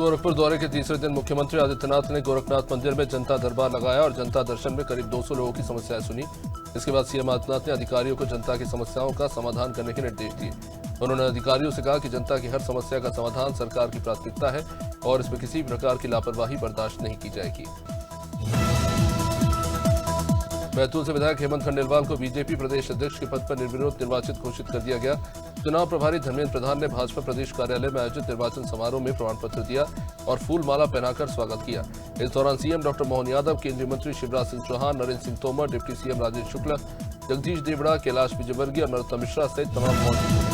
गोरखपुर दौरे के तीसरे दिन मुख्यमंत्री आदित्यनाथ ने गोरखनाथ मंदिर में जनता दरबार लगाया और जनता दर्शन में करीब 200 लोगों की समस्याएं सुनी। इसके बाद सीएम आदित्यनाथ ने अधिकारियों को जनता की समस्याओं का समाधान करने के निर्देश दिए। उन्होंने अधिकारियों से कहा कि जनता की हर समस्या का समाधान सरकार की प्राथमिकता है और इसमें किसी प्रकार की लापरवाही बर्दाश्त नहीं की जाएगी। बैतूल से विधायक हेमंत खंडेलवाल को बीजेपी प्रदेश अध्यक्ष के पद पर निर्विरोध निर्वाचित घोषित कर दिया गया। चुनाव प्रभारी धर्मेंद्र प्रधान ने भाजपा प्रदेश कार्यालय में आयोजित निर्वाचन समारोह में प्रमाण पत्र दिया और फूल माला पहनाकर स्वागत किया। इस दौरान सीएम डॉक्टर मोहन यादव, केंद्रीय मंत्री शिवराज सिंह चौहान, नरेंद्र सिंह तोमर, डिप्टी सीएम राजेश शुक्ला, जगदीश देवड़ा, कैलाश विजयवर्गीय और नरोत्तम मिश्रा सहित तमाम मौजूद थे।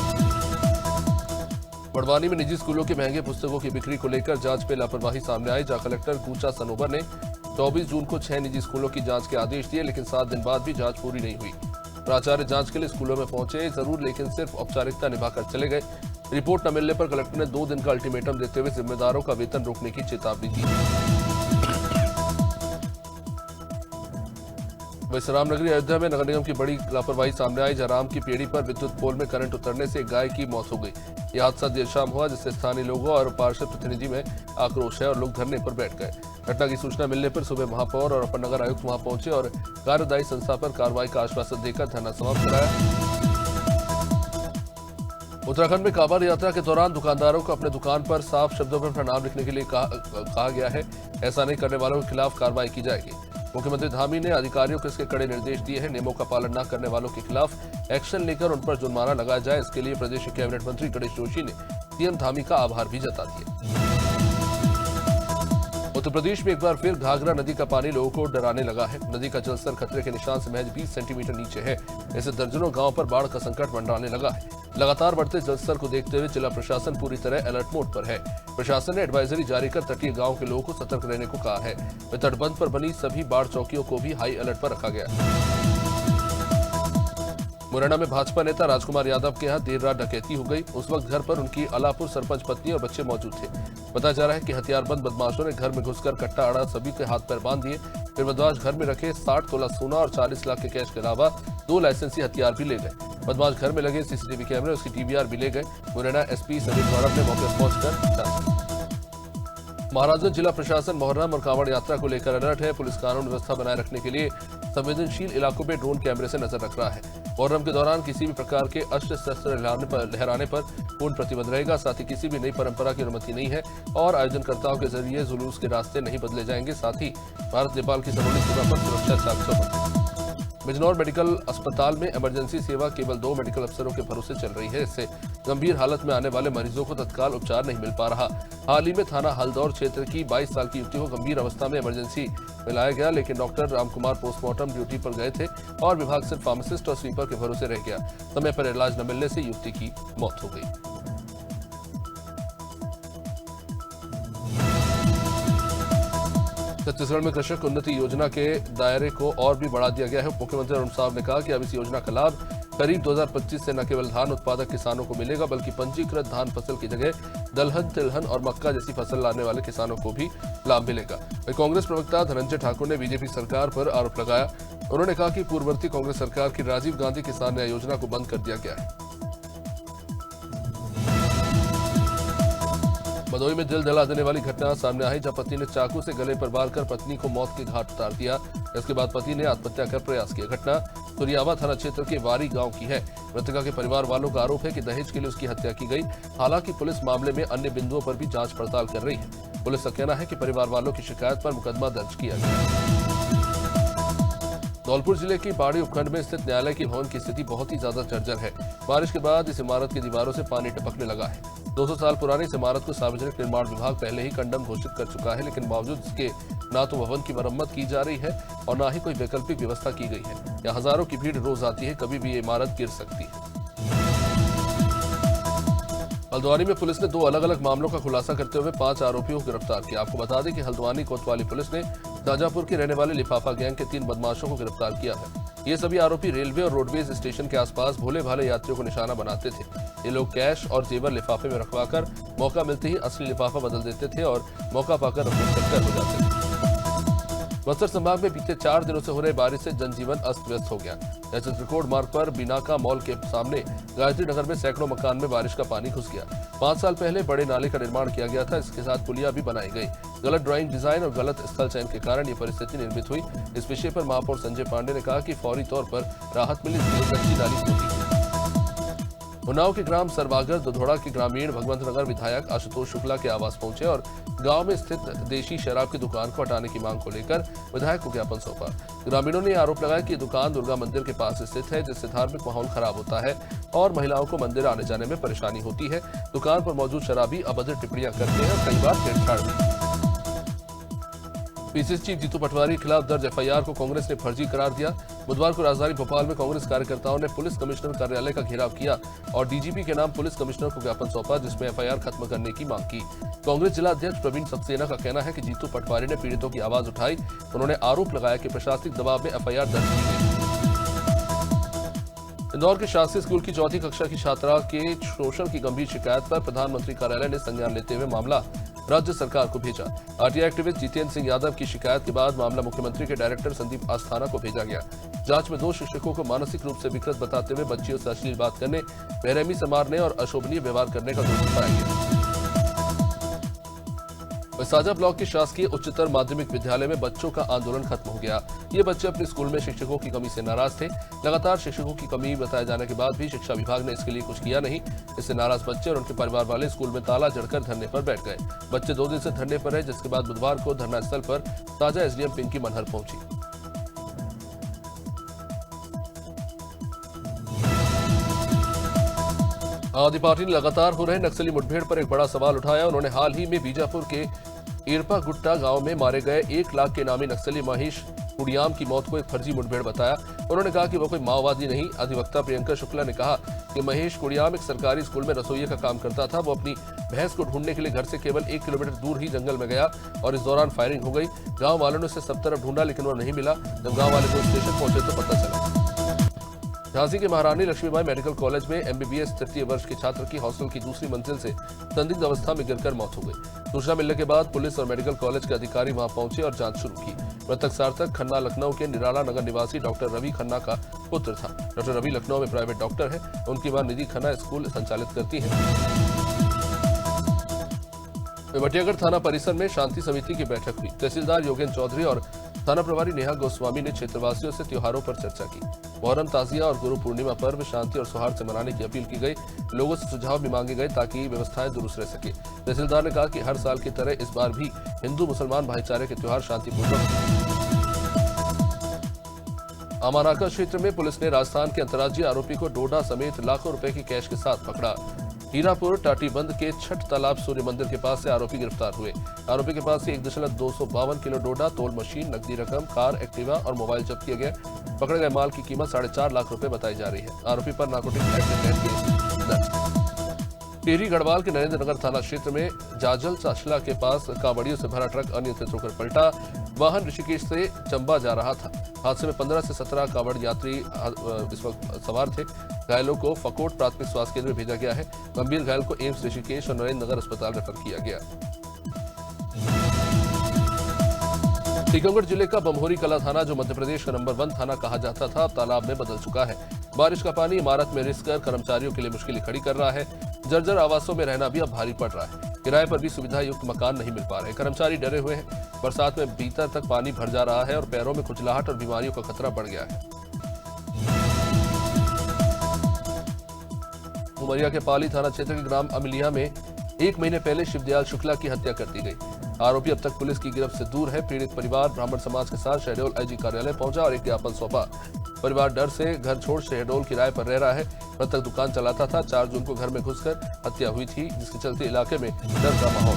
बड़वानी में निजी स्कूलों की महंगे पुस्तकों की बिक्री को लेकर जांच में लापरवाही सामने आई, जहां कलेक्टर कूचा सनोवर ने 24 जून को 6 निजी स्कूलों की जांच के आदेश दिए, लेकिन 7 दिन बाद भी जांच पूरी नहीं हुई। प्राचार्य जांच के लिए स्कूलों में पहुंचे जरूर, लेकिन सिर्फ औपचारिकता निभाकर चले गए। रिपोर्ट न मिलने पर कलेक्टर ने 2 दिन का अल्टीमेटम देते हुए जिम्मेदारों का वेतन रोकने की चेतावनी दी। वैसे रामनगरी अयोध्या में नगर निगम की बड़ी लापरवाही सामने आई, जहां राम की पेड़ी पर विद्युत पोल में करंट उतरने से एक गाय की मौत हो गई। यह हादसा देर शाम हुआ, जिससे स्थानीय लोगों और पार्षद प्रतिनिधि में आक्रोश है और लोग धरने पर बैठ गए। घटना की सूचना मिलने पर सुबह महापौर और अपर नगर आयुक्त वहां पहुंचे और कार्यदायी संस्था पर कार्रवाई का आश्वासन देकर धरना समाप्त कराया। उत्तराखंड में कांवड़ यात्रा के दौरान दुकानदारों को अपने दुकान पर साफ शब्दों में प्रणाम लिखने के लिए कहा गया है। ऐसा नहीं करने वालों के खिलाफ कार्रवाई की जाएगी। मुख्यमंत्री धामी ने अधिकारियों को इसके कड़े निर्देश दिए हैं। नियमों का पालन न करने वालों के खिलाफ एक्शन लेकर उन पर जुर्माना लगाया जाए। इसके लिए प्रदेश के कैबिनेट मंत्री गणेश जोशी ने सीएम धामी का आभार भी जता दिया। उत्तर प्रदेश में एक बार फिर घाघरा नदी का पानी लोगों को डराने लगा है। नदी का जलस्तर खतरे के निशान से महज 20 सेंटीमीटर नीचे है। इससे दर्जनों गांवों पर बाढ़ का संकट मंडराने लगा है। लगातार बढ़ते जलस्तर को देखते हुए जिला प्रशासन पूरी तरह अलर्ट मोड पर है। प्रशासन ने एडवाइजरी जारी कर तटीय गांवों के लोगों को सतर्क रहने को कहा है। तटबंध पर बनी सभी बाढ़ चौकियों को भी हाई अलर्ट पर रखा गया है। मुरैना में भाजपा नेता राजकुमार यादव के यहाँ देर रात डकैती हो गई। उस वक्त घर पर उनकी अलापुर सरपंच पत्नी और बच्चे मौजूद थे। बताया जा रहा है कि हथियारबंद बदमाशों ने घर में घुसकर कट्टा अड़ा सभी के हाथ पैर बांध दिए। फिर बदमाश घर में रखे 60 तोला सोना और 40 लाख के कैश के अलावा 2 लाइसेंसी हथियार भी ले गए। बदमाश घर में लगे सीसीटीवी कैमरे, उसकी डीवीआर भी ले गए। मुरैना एसपी समीर गौरव ने मौके पर पहुंचकर महाराजगंज जिला प्रशासन मुहर्रम और कांवड़ यात्रा को लेकर अलर्ट है। पुलिस कानून व्यवस्था बनाए रखने के लिए संवेदनशील इलाकों में ड्रोन कैमरे से नजर रख रहा है। मुहर्रम के दौरान किसी भी प्रकार के अस्त्र शस्त्र लहराने पर पूर्ण प्रतिबंध रहेगा। साथ ही किसी भी नई परंपरा की अनुमति नहीं है और आयोजनकर्ताओं के जरिए जुलूस के रास्ते नहीं बदले जाएंगे। साथ ही भारत नेपाल की सरहदी सीमा पर सुरक्षा चाक चौबंद। बिजनौर मेडिकल अस्पताल में इमरजेंसी सेवा केवल 2 मेडिकल अफसरों के भरोसे चल रही है। इससे गंभीर हालत में आने वाले मरीजों को तत्काल उपचार नहीं मिल पा रहा। हाल ही में थाना हल्दौर क्षेत्र की 22 साल की युवती को गंभीर अवस्था में इमरजेंसी में लाया गया, लेकिन डॉक्टर रामकुमार पोस्टमार्टम ड्यूटी पर गए थे और विभाग सिर्फ फार्मासिस्ट और स्वीपर के भरोसे रह गया। समय पर इलाज न मिलने से युवती की मौत हो गई। छत्तीसगढ़ में कृषक उन्नति योजना के दायरे को और भी बढ़ा दिया गया है। मुख्यमंत्री अरुण साहब ने कहा कि अब इस योजना का लाभ करीब 2025 से न केवल धान उत्पादक किसानों को मिलेगा, बल्कि पंजीकृत धान फसल की जगह दलहन, तिलहन और मक्का जैसी फसल लाने वाले किसानों को भी लाभ मिलेगा। कांग्रेस प्रवक्ता धनंजय ठाकुर ने बीजेपी सरकार पर आरोप लगाया। उन्होंने कहा कि पूर्ववर्ती कांग्रेस सरकार की राजीव गांधी किसान न्याय योजना को बंद कर दिया गया है। भदोही में दिल दहला देने वाली घटना सामने आई, जहां पति ने चाकू से गले पर वार कर पत्नी को मौत के घाट उतार दिया। इसके बाद पति ने आत्महत्या कर प्रयास किया। घटना तुरियावा थाना क्षेत्र के वारी गांव की है। मृतका के परिवार वालों का आरोप है कि दहेज के लिए उसकी हत्या की गई। हालांकि पुलिस मामले में अन्य बिंदुओं पर भी जांच पड़ताल कर रही है। पुलिस का कहना है कि परिवार वालों की शिकायत पर मुकदमा दर्ज किया गया। धौलपुर जिले की बाड़ी उपखंड में स्थित न्यायालय के भवन की स्थिति बहुत ही ज्यादा जर्जर है। बारिश के बाद इस इमारत की दीवारों से पानी टपकने लगा है। 200 साल पुरानी इस इमारत को सार्वजनिक निर्माण विभाग पहले ही कंडम घोषित कर चुका है, लेकिन बावजूद इसके न तो भवन की मरम्मत की जा रही है और न ही कोई वैकल्पिक व्यवस्था की गई है। यहाँ हजारों की भीड़ रोज आती है, कभी भी ये इमारत गिर सकती है। हल्द्वानी में पुलिस ने 2 अलग अलग मामलों का खुलासा करते हुए 5 आरोपियों को गिरफ्तार किया। आपको बता दें कि हल्द्वानी कोतवाली पुलिस ने शाजापुर के रहने वाले लिफाफा गैंग के 3 बदमाशों को गिरफ्तार किया है। ये सभी आरोपी रेलवे और रोडवेज स्टेशन के आसपास भोले भाले यात्रियों को निशाना बनाते थे। ये लोग कैश और जेवर लिफाफे में रखवाकर मौका मिलते ही असली लिफाफा बदल देते थे और मौका पाकर अपने चक्कर हो जाते थे। बस्तर संभाग में बीते 4 दिनों से हो रही बारिश से जनजीवन अस्त व्यस्त हो गया। जैसे त्रिकोण मार्ग पर बिनाका मॉल के सामने गायत्री नगर में सैकड़ों मकान में बारिश का पानी घुस गया। 5 साल पहले बड़े नाले का निर्माण किया गया था, इसके साथ पुलिया भी बनाई गई। गलत ड्राइंग डिजाइन और गलत स्थल चयन के कारण ये परिस्थिति निर्मित हुई। इस विषय पर महापौर संजय पांडे ने कहा कि फौरी तौर पर राहत मिली, कच्ची नाली टूटी। उन्नाव के ग्राम सरवागर दुधौड़ा के ग्रामीण भगवंत नगर विधायक आशुतोष शुक्ला के आवास पहुंचे और गांव में स्थित देशी शराब की दुकान को हटाने की मांग को लेकर विधायक को ज्ञापन सौंपा। ग्रामीणों ने आरोप लगाया कि दुकान दुर्गा मंदिर के पास स्थित है, जिससे धार्मिक माहौल खराब होता है और महिलाओं को मंदिर आने जाने में परेशानी होती है। दुकान पर मौजूद शराबी अभद्र टिप्पणियां करते हैं और कई बार छेड़छाड़ भी। पीसीसी चीफ जीतू पटवारी के खिलाफ दर्ज एफआईआर को कांग्रेस ने फर्जी करार दिया। बुधवार को राजधानी भोपाल में कांग्रेस कार्यकर्ताओं ने पुलिस कमिश्नर कार्यालय का घेराव किया और डीजीपी के नाम पुलिस कमिश्नर को ज्ञापन सौंपा, जिसमें एफआईआर खत्म करने की मांग की। कांग्रेस जिला अध्यक्ष प्रवीण सक्सेना का कहना है कि जीतू पटवारी ने पीड़ितों की आवाज उठाई। उन्होंने आरोप लगाया कि प्रशासनिक दबाव में एफआईआर दर्ज की गई। इंदौर के शासकीय स्कूल की 4वीं कक्षा की छात्रा के शोषण की गंभीर शिकायत पर प्रधानमंत्री कार्यालय ने संज्ञान लेते हुए मामला राज्य सरकार को भेजा। आरटीआई एक्टिविस्ट जितेंद्र सिंह यादव की शिकायत के बाद मामला मुख्यमंत्री के डायरेक्टर संदीप आस्थाना को भेजा गया। जांच में 2 शिक्षकों को मानसिक रूप से विकृत बताते हुए बच्चियों से अश्लील बात करने, बेरहमी से मारने और अशोभनीय व्यवहार करने का दोषी पाया गया। साजा ब्लॉक के शासकीय उच्चतर माध्यमिक विद्यालय में बच्चों का आंदोलन खत्म हो गया। ये बच्चे अपने स्कूल में शिक्षकों की कमी से नाराज थे। लगातार शिक्षकों की कमी बताए जाने के बाद भी शिक्षा विभाग ने इसके लिए कुछ किया नहीं। इससे नाराज बच्चे और उनके परिवार वाले स्कूल में ताला जड़कर धरने पर बैठ गए। बच्चे 2 दिन से धरने पर रहे, जिसके बाद बुधवार को धरना स्थल पर साजा एसडीएम पिंकी मनहर पहुंची। आदि पार्टी ने लगातार हो रहे नक्सली मुठभेड़ पर एक बड़ा सवाल उठाया। उन्होंने हाल ही में बीजापुर के इरपा गुट्टा गांव में मारे गए 1 लाख के नामी नक्सली महेश कुड़ियाम की मौत को एक फर्जी मुठभेड़ बताया। उन्होंने कहा कि वो कोई माओवादी नहीं। अधिवक्ता प्रियंका शुक्ला ने कहा कि महेश कुड़ियाम एक सरकारी स्कूल में रसोइये का काम करता था। वो अपनी भैंस को ढूंढने के लिए घर से केवल 1 किलोमीटर दूर ही जंगल में गया और इस दौरान फायरिंग हो गई। गाँव वालों ने उसे सब तरफ ढूंढा, लेकिन वो नहीं मिला। जब गाँव वाले पुलिस स्टेशन पहुंचे तो पता चला। झांसी के महारानी लक्ष्मीबाई मेडिकल कॉलेज में एमबीबीएस तृतीय वर्ष के छात्र की हॉस्टल की दूसरी मंजिल से संदिग्ध अवस्था में गिरकर मौत हो गई। सूचना मिलने के बाद पुलिस और मेडिकल कॉलेज के अधिकारी वहां पहुंचे और जांच शुरू की। मृतक सार्थक खन्ना लखनऊ के निराला नगर निवासी डॉक्टर रवि खन्ना का पुत्र था। डॉक्टर रवि लखनऊ में प्राइवेट डॉक्टर है। उनकी मां निधि खन्ना स्कूल संचालित करती है। बटियागढ़ थाना परिसर में शांति समिति की बैठक हुई। तहसीलदार योगेंद्र चौधरी और थाना प्रभारी नेहा गोस्वामी ने क्षेत्रवासियों से त्योहारों पर चर्चा की। मुहर्रम, ताजिया और गुरु पूर्णिमा पर्व शांति और सौहार्द से मनाने की अपील की गई। लोगों से सुझाव भी मांगे गए ताकि व्यवस्थाएं दुरुस्त रह सके। तहसीलदार ने कहा कि हर साल की तरह इस बार भी हिंदू मुसलमान भाईचारे के त्योहार शांतिपूर्वक। अमानाका क्षेत्र में पुलिस ने राजस्थान के अंतर्राज्यीय आरोपी को डोडा समेत लाखों रुपए के कैश के साथ पकड़ा। हीरापुर टाटीबंद के छठ तालाब सूर्य मंदिर के पास से आरोपी गिरफ्तार हुए। आरोपी के पास से 1.252 किलो डोडा, तोल मशीन, नकदी रकम, कार, एक्टिवा और मोबाइल जब्त किए गए। पकड़े गए माल की कीमत 4.5 लाख रुपए बताई जा रही है। आरोपी पर नारकोटिक्स एक्ट के तहत केस दर्ज। टिहरी गढ़वाल के नरेंद्र नगर थाना क्षेत्र में जाजल चाशला के पास कांवड़ियों से भरा ट्रक अनियंत्रित होकर पलटा। वाहन ऋषिकेश से चंबा जा रहा था। हादसे में 15 से 17 कांवड़ यात्री इस वक्त सवार थे। घायलों को फकोट प्राथमिक स्वास्थ्य केंद्र में भेजा गया है। गंभीर घायल को एम्स ऋषिकेश और नरेंद्र नगर अस्पताल रेफर किया गया। टीकमगढ़ जिले का बमहोरी कला थाना, जो मध्य प्रदेश का नंबर 1 थाना कहा जाता था, अब तालाब में बदल चुका है। बारिश का पानी इमारत में रिस कर कर्मचारियों के लिए मुश्किलें खड़ी कर रहा है। जर्जर आवासों में रहना भी अब भारी पड़ रहा है। किराए पर भी सुविधा युक्त मकान नहीं मिल पा रहे। कर्मचारी डरे हुए हैं। बरसात में भीतर तक पानी भर जा रहा है और पैरों में खुजलाहट और बीमारियों का खतरा बढ़ गया है। उमरिया के पाली थाना क्षेत्र के ग्राम अमिलिया में 1 महीने पहले शिवदयाल शुक्ला की हत्या कर दी गई। आरोपी अब तक पुलिस की गिरफ्त से दूर है। पीड़ित परिवार ब्राह्मण समाज के साथ शहडोल आईजी कार्यालय पहुंचा और एक ज्ञापन सौंपा। परिवार डर से घर छोड़ शहडोल किराए पर रह रहा है। मृतक दुकान चलाता था। 4 जून को घर में घुसकर हत्या हुई थी, जिसके चलते इलाके में डर का माहौल।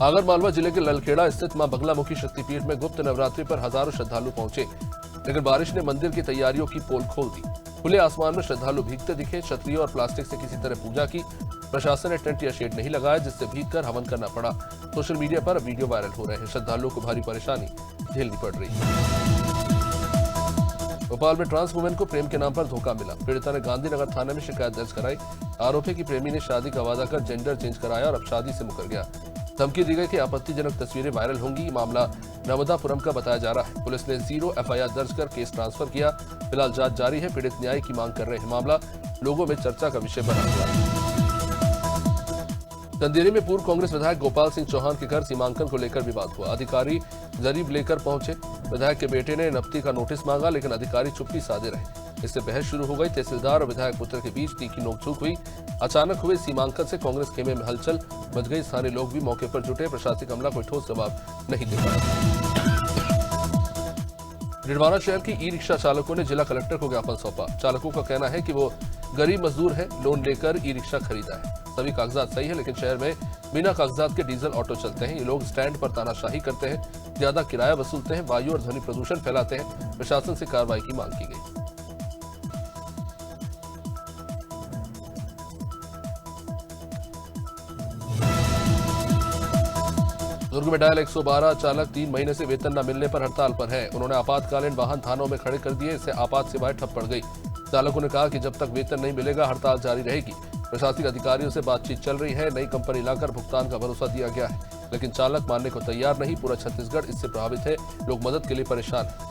आगर मालवा जिले के ललखेड़ा स्थित मां बगलामुखी शक्तिपीठ में गुप्त नवरात्रि पर हजारों श्रद्धालु पहुंचे, लेकिन बारिश ने मंदिर की तैयारियों की पोल खोल दी। खुले आसमान में श्रद्धालु भीगते दिखे। छतरियों और प्लास्टिक से किसी तरह पूजा की। प्रशासन ने टेंट या शेड नहीं लगाया, जिससे भीगकर हवन करना पड़ा। सोशल मीडिया पर वीडियो वायरल हो रहे हैं। श्रद्धालुओं को भारी परेशानी झेलनी पड़ रही है। भोपाल में ट्रांस वुमेन को प्रेम के नाम पर धोखा मिला। पीड़िता ने गांधीनगर थाने में शिकायत दर्ज कराई। आरोपी की प्रेमी ने शादी का वादा कर जेंडर चेंज कराया और अब शादी से मुकर गया। धमकी दी गई कि आपत्तिजनक तस्वीरें वायरल होंगी। मामला नर्मदापुरम का बताया जा रहा है। पुलिस ने 0 एफआईआर दर्ज कर केस ट्रांसफर किया। फिलहाल जांच जारी है। पीड़ित न्याय की मांग कर रहे हैं। मामला लोगों में चर्चा का विषय बना हुआ है। कंदेरी में पूर्व कांग्रेस विधायक गोपाल सिंह चौहान के घर सीमांकन को लेकर विवाद हुआ। अधिकारी जरीब लेकर पहुंचे। विधायक के बेटे ने नफ्ती का नोटिस मांगा, लेकिन अधिकारी चुप्पी साधे रहे। इससे बहस शुरू हो गई। तहसीलदार और विधायक पुत्र के बीच तीखी नोकझोंक हुई। अचानक हुए सीमांकन से कांग्रेस खेमे में हलचल मच गई। स्थानीय लोग भी मौके पर जुटे। प्रशासनिक अमला कोई ठोस जवाब नहीं दे पाया। निर्वाणा शहर की ई रिक्शा चालकों ने जिला कलेक्टर को ज्ञापन सौंपा। चालकों का कहना है कि वो गरीब मजदूर है, लोन लेकर ई रिक्शा खरीदा है। सभी कागजात सही है, लेकिन शहर में बिना कागजात के डीजल ऑटो चलते हैं। ये लोग स्टैंड पर तानाशाही करते हैं, ज्यादा किराया वसूलते हैं, वायु और ध्वनि प्रदूषण फैलाते हैं। प्रशासन से कार्रवाई की मांग की गई। दुर्ग में डायल 112 चालक 3 महीने से वेतन न मिलने पर हड़ताल पर है। उन्होंने आपातकालीन वाहन थानों में खड़े कर दिए। इससे आपात सेवाएं ठप पड़ गई। चालकों ने कहा कि जब तक वेतन नहीं मिलेगा हड़ताल जारी रहेगी। प्रशासनिक अधिकारियों से बातचीत चल रही है। नई कंपनी लाकर भुगतान का भरोसा दिया गया है, लेकिन चालक मानने को तैयार नहीं। पूरा छत्तीसगढ़ इससे प्रभावित है। लोग मदद के लिए परेशान हैं।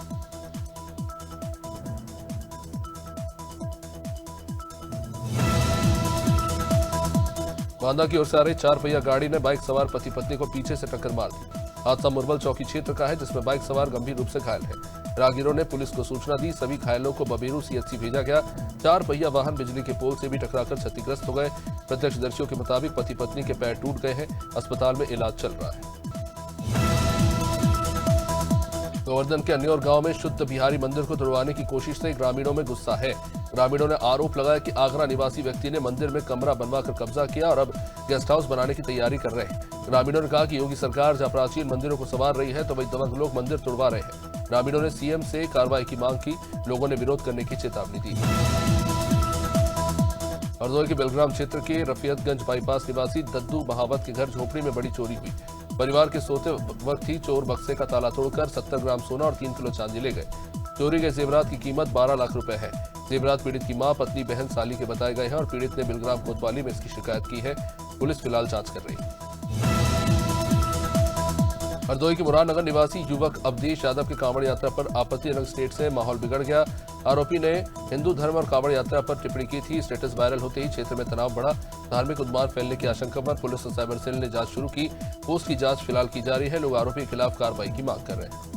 बांदा की ओर से आ रही 4 पहिया गाड़ी ने बाइक सवार पति पत्नी को पीछे से टक्कर मार दी। हादसा मुरबल चौकी क्षेत्र का है, जिसमें बाइक सवार गंभीर रूप से घायल है। राहगीरों ने पुलिस को सूचना दी। सभी घायलों को बबेरू सीएचसी भेजा गया। 4 पहिया वाहन बिजली के पोल से भी टकराकर क्षतिग्रस्त हो गए। प्रत्यक्षदर्शियों के मुताबिक पति पत्नी के पैर टूट गए हैं। अस्पताल में इलाज चल रहा है। गोवर्धन के अन्योर गांव में शुद्ध बिहारी मंदिर को तुड़वाने की कोशिश से ग्रामीणों में गुस्सा है। ग्रामीणों ने आरोप लगाया कि आगरा निवासी व्यक्ति ने मंदिर में कमरा बनवाकर कब्जा किया और अब गेस्ट हाउस बनाने की तैयारी कर रहे हैं। ग्रामीणों ने कहा कि योगी सरकार जहां प्राचीन मंदिरों को संवार रही है, तो वही दबंग लोग मंदिर तुड़वा रहे हैं। ग्रामीणों ने सीएम से कार्रवाई की मांग की। लोगों ने विरोध करने की चेतावनी दी। हरदोई के बेलग्राम क्षेत्र के रफियतगंज बाईपास निवासी दद्दू महावत के घर झोपड़ी में बड़ी चोरी हुई। परिवार के सोते वक्त ही चोर बक्से का ताला तोड़कर 70 ग्राम सोना और 3 किलो चांदी ले गए। चोरी गए जेवरात की कीमत 12 लाख रुपए है। जेवरात पीड़ित की मां, पत्नी, बहन, साली के बताए गए हैं और पीड़ित ने बिलग्राम कोतवाली में इसकी शिकायत की है। पुलिस फिलहाल जांच कर रही है। हरदोई के मुरारनगर निवासी युवक अवधेश यादव की कांवड़ यात्रा पर आपत्तिजनक स्टेट से माहौल बिगड़ गया। आरोपी ने हिंदू धर्म और कांवड़ यात्रा पर टिप्पणी की थी। स्टेटस वायरल होते ही क्षेत्र में तनाव बढ़ा। धार्मिक उन्माद फैलने की आशंका पर पुलिस और साइबर सेल ने जांच शुरू की। पोस्ट की जांच फिलहाल की जा रही है। लोग आरोपी के खिलाफ कार्रवाई की मांग कर रहे हैं।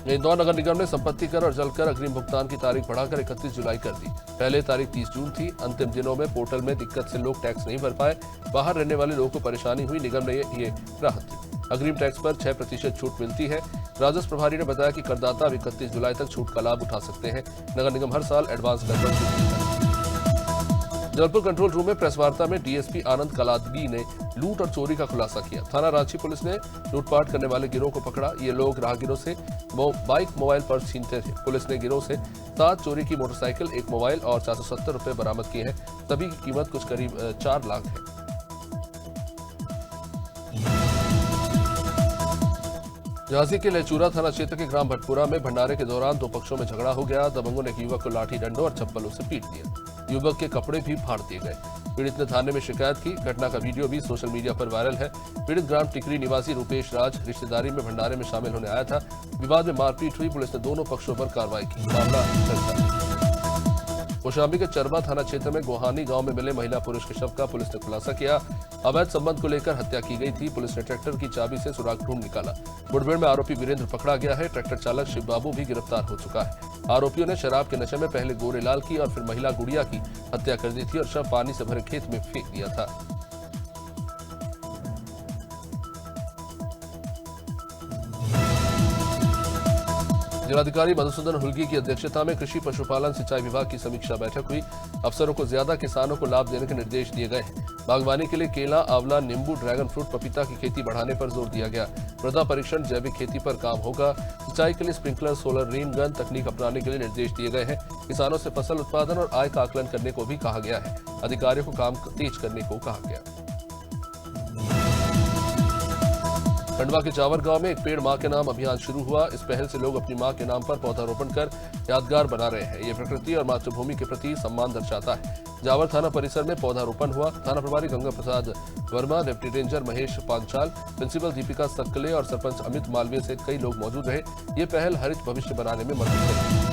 इंदौर नगर निगम ने संपत्ति कर और जलकर अग्रिम भुगतान की तारीख बढ़ाकर 31 जुलाई कर दी। पहले तारीख 30 जून थी। अंतिम दिनों में पोर्टल में दिक्कत से लोग टैक्स नहीं भर पाए। बाहर रहने वाले लोगों को परेशानी हुई। निगम ने ये राहत दी। अग्रिम टैक्स पर 6% छूट मिलती है। राजस्व प्रभारी ने बताया कि करदाता अब 31 जुलाई तक छूट का लाभ उठा सकते हैं। नगर निगम हर साल एडवांस कर पर छूट देता है। जबलपुर कंट्रोल रूम में प्रेस वार्ता में डीएसपी आनंद कलादगी ने लूट और चोरी का खुलासा किया। थाना रांची पुलिस ने लूटपाट करने वाले गिरोह को पकड़ा। ये लोग राहगीरों से बाइक, मोबाइल, पर्स छीनते थे। पुलिस ने गिरोह से 7 चोरी की मोटरसाइकिल, 1 मोबाइल और 470 रुपए बरामद किए हैं। सभी की कीमत कुछ करीब 4 लाख है। झांसी के लेचूरा थाना क्षेत्र के ग्राम भटपुरा में भंडारे के दौरान 2 पक्षों में झगड़ा हो गया। दबंगों ने एक युवक को लाठी डंडों और चप्पलों से पीट दिया। युवक के कपड़े भी फाड़ दिए गए। पीड़ित ने थाने में शिकायत की। घटना का वीडियो भी सोशल मीडिया पर वायरल है। पीड़ित ग्राम टिकरी निवासी रूपेश राज रिश्तेदारी में भंडारे में शामिल होने आया था। विवाद में मारपीट हुई। पुलिस ने दोनों पक्षों पर कार्रवाई की। मामला कौशाम्बी के चरबा थाना क्षेत्र में गोहानी गांव में मिले महिला पुरुष के शव का पुलिस ने खुलासा किया। अवैध संबंध को लेकर हत्या की गई थी। पुलिस ने ट्रैक्टर की चाबी से सुराग ढूंढ निकाला। मुठभेड़ में आरोपी वीरेंद्र पकड़ा गया है। ट्रैक्टर चालक शिव बाबू भी गिरफ्तार हो चुका है। आरोपियों ने शराब के नशे में पहले गोरेलाल की और फिर महिला गुड़िया की हत्या कर दी थी और शव पानी से भरे खेत में फेंक दिया था। जिलाधिकारी मधुसूदन हुल्गी की अध्यक्षता में कृषि पशुपालन सिंचाई विभाग की समीक्षा बैठक हुई। अफसरों को ज्यादा किसानों को लाभ देने के निर्देश दिए गए हैं। बागवानी के लिए केला, आंवला, नींबू, ड्रैगन फ्रूट, पपीता की खेती बढ़ाने पर जोर दिया गया। मृदा परीक्षण, जैविक खेती पर काम होगा। सिंचाई के लिए स्प्रिंकलर, सोलर, रेन गन तकनीक अपनाने के लिए निर्देश दिए गए हैं। किसानों से फसल उत्पादन और आय का आकलन करने को भी कहा गया है। अधिकारियों को काम तेज करने को कहा गया। खंडवा के जावर गांव में एक पेड़ मां के नाम अभियान शुरू हुआ। इस पहल से लोग अपनी मां के नाम पर पौधारोपण कर यादगार बना रहे हैं। ये प्रकृति और मातृभूमि के प्रति सम्मान दर्शाता है। जावर थाना परिसर में पौधारोपण हुआ। थाना प्रभारी Ganga Prasad Verma, deputy ranger Mahesh Panchal, principal Deepika Sakle और सरपंच अमित मालवीय सहित कई लोग मौजूद रहे। ये पहल हरित भविष्य बनाने में मदद करेगी।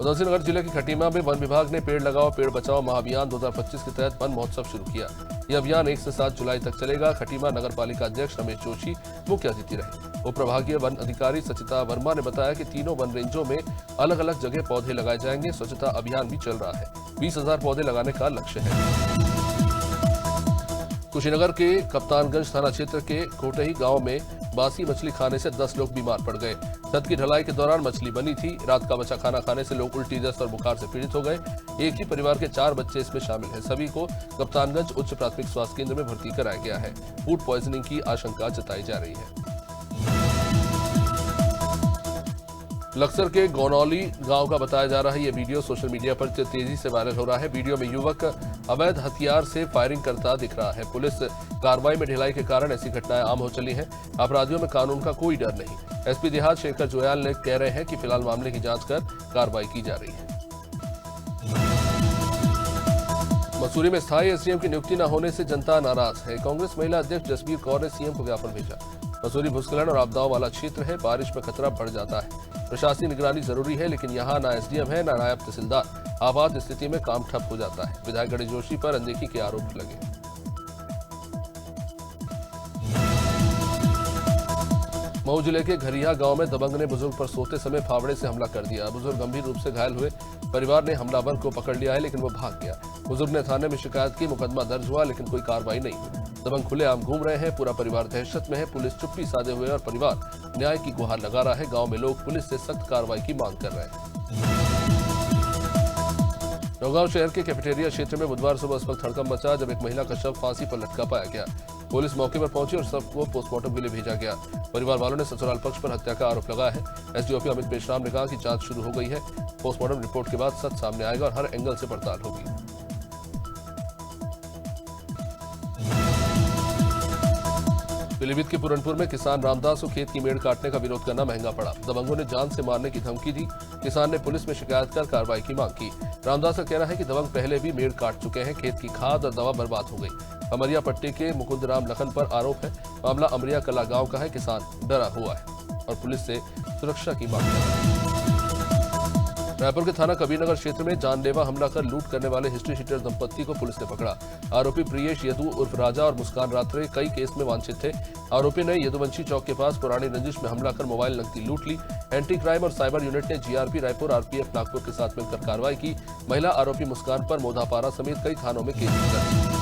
उधमसिंह नगर जिले की खटीमा में वन विभाग ने पेड़ लगाओ पेड़ बचाओ महाअभियान 2025 के तहत वन महोत्सव शुरू किया। यह अभियान 1 से 7 जुलाई तक चलेगा। खटीमा नगर पालिका अध्यक्ष रमेश जोशी मुख्य अतिथि रहे। उपप्रभागीय वन अधिकारी सचिता वर्मा ने बताया कि तीनों वन रेंजों में अलग अलग जगह पौधे लगाए जाएंगे। स्वच्छता अभियान भी चल रहा है। 20,000 पौधे लगाने का लक्ष्य है। कुशीनगर के कप्तानगंज थाना क्षेत्र के कोटही गांव में बासी मछली खाने से 10 लोग बीमार पड़ गए। छत की ढलाई के दौरान मछली बनी थी। रात का बचा खाना खाने से लोग उल्टी, दस्त और बुखार से पीड़ित हो गए। एक ही परिवार के 4 बच्चे इसमें शामिल हैं। सभी को कप्तानगंज उच्च प्राथमिक स्वास्थ्य केंद्र में भर्ती कराया गया है। फूड पॉइजनिंग की आशंका जताई जा रही है। लक्सर के गौनौली गांव का बताया जा रहा है ये वीडियो सोशल मीडिया पर तेजी से वायरल हो रहा है। वीडियो में युवक अवैध हथियार से फायरिंग करता दिख रहा है। पुलिस कार्रवाई में ढिलाई के कारण ऐसी घटनाएं आम हो चली हैं। अपराधियों में कानून का कोई डर नहीं। एसपी देहात शेखर जोयाल ने कह रहे हैं कि फिलहाल मामले की जांच कर कार्रवाई की जा रही है। मसूरी में स्थायी एसडीएम की नियुक्ति न होने से जनता नाराज है। कांग्रेस महिला अध्यक्ष जसबीर कौर ने सीएम को ज्ञापन भेजा। मसूरी भूस्खलन और आपदाओं वाला क्षेत्र है। बारिश में खतरा बढ़ जाता है। प्रशासनिक निगरानी जरूरी है, लेकिन यहाँ ना एसडीएम है ना नायब तहसीलदार। आपात स्थिति में काम ठप हो जाता है। विधायक गणेश जोशी पर अनदेखी के आरोप लगे। मऊ जिले के घरिया गांव में दबंग ने बुजुर्ग पर सोते समय फावड़े से हमला कर दिया। बुजुर्ग गंभीर रूप से घायल हुए। परिवार ने हमलावर को पकड़ लिया है, लेकिन वो भाग गया। बुजुर्ग ने थाने में शिकायत की। मुकदमा दर्ज हुआ, लेकिन कोई कार्रवाई नहीं हुई। दबंग खुलेआम घूम रहे हैं। पूरा परिवार दहशत में है। पुलिस चुप्पी साधे हुए और परिवार न्याय की गुहार लगा रहा है। गांव में लोग पुलिस से सख्त कार्रवाई की मांग कर रहे हैं। नौगांव शहर के कैफेटेरिया क्षेत्र में बुधवार सुबह उस वक्त हड़कंप मचा जब एक महिला का शव फांसी पर लटका पाया गया। पुलिस मौके पर पहुंची और शव को पोस्टमार्टम के लिए भेजा गया। परिवार वालों ने ससुराल पक्ष पर हत्या का आरोप लगाया है। एसडीओपी अमित पेशराम ने कहा कि जांच शुरू हो गई है। पोस्टमार्टम रिपोर्ट के बाद सच सामने आएगा और हर एंगल से पड़ताल होगी। पीलीभीत के पुरनपुर में किसान रामदास को खेत की मेड़ काटने का विरोध करना महंगा पड़ा। दबंगों ने जान से मारने की धमकी दी। किसान ने पुलिस में शिकायत कर कार्रवाई की मांग की। रामदास का कहना है कि दबंग पहले भी मेड़ काट चुके हैं। खेत की खाद और दवा बर्बाद हो गई। अमरिया पट्टी के मुकुंदराम लखन पर आरोप है। मामला अमरिया कला गांव का है। किसान डरा हुआ है और पुलिस से सुरक्षा की मांग कर रहा है। रायपुर के थाना कबीरनगर क्षेत्र में जानलेवा हमला कर लूट करने वाले हिस्ट्री शीटर दंपत्ति को पुलिस ने पकड़ा। आरोपी प्रियेश यदु उर्फ राजा और मुस्कान रात्रे कई केस में वांछित थे। आरोपी ने यदुवंशी चौक के पास पुरानी रंजिश में हमला कर मोबाइल नकदी लूट ली। एंटी क्राइम और साइबर यूनिट ने जीआरपी रायपुर, आरपीएफ नागपुर के साथ मिलकर कार्रवाई की। महिला आरोपी मुस्कान पर मोधापारा समेत कई थानों में केस दर्ज।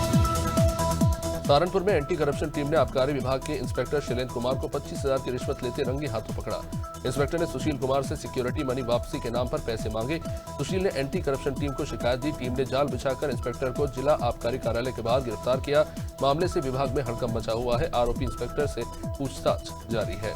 सहारनपुर में एंटी करप्शन टीम ने आबकारी विभाग के इंस्पेक्टर शैलेंद्र कुमार को 25,000 की रिश्वत लेते रंगे हाथों पकड़ा। इंस्पेक्टर ने सुशील कुमार से सिक्योरिटी मनी वापसी के नाम पर पैसे मांगे। सुशील ने एंटी करप्शन टीम को शिकायत दी। टीम ने जाल बिछाकर इंस्पेक्टर को जिला आबकारी कार्यालय के बाहर गिरफ्तार किया। मामले से विभाग में हड़कंप मचा हुआ है। आरोपी इंस्पेक्टर से पूछताछ जारी है।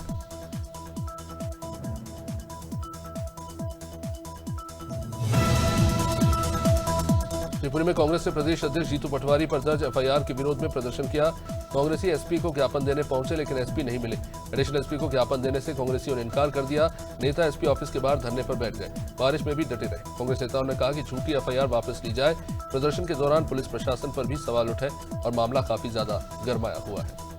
शिवपुरी में कांग्रेस ने प्रदेश अध्यक्ष जीतू पटवारी पर दर्ज एफआईआर के विरोध में प्रदर्शन किया। कांग्रेसी एसपी को ज्ञापन देने पहुंचे, लेकिन एसपी नहीं मिले। एडिशनल एसपी को ज्ञापन देने से कांग्रेसियों ने इनकार कर दिया। नेता एसपी ऑफिस के बाहर धरने पर बैठ गए। बारिश में भी डटे रहे। कांग्रेस नेताओं ने कहा कि झूठी एफआईआर वापस ली जाए। प्रदर्शन के दौरान पुलिस प्रशासन पर भी सवाल उठे और मामला काफी ज्यादा गरमाया हुआ है।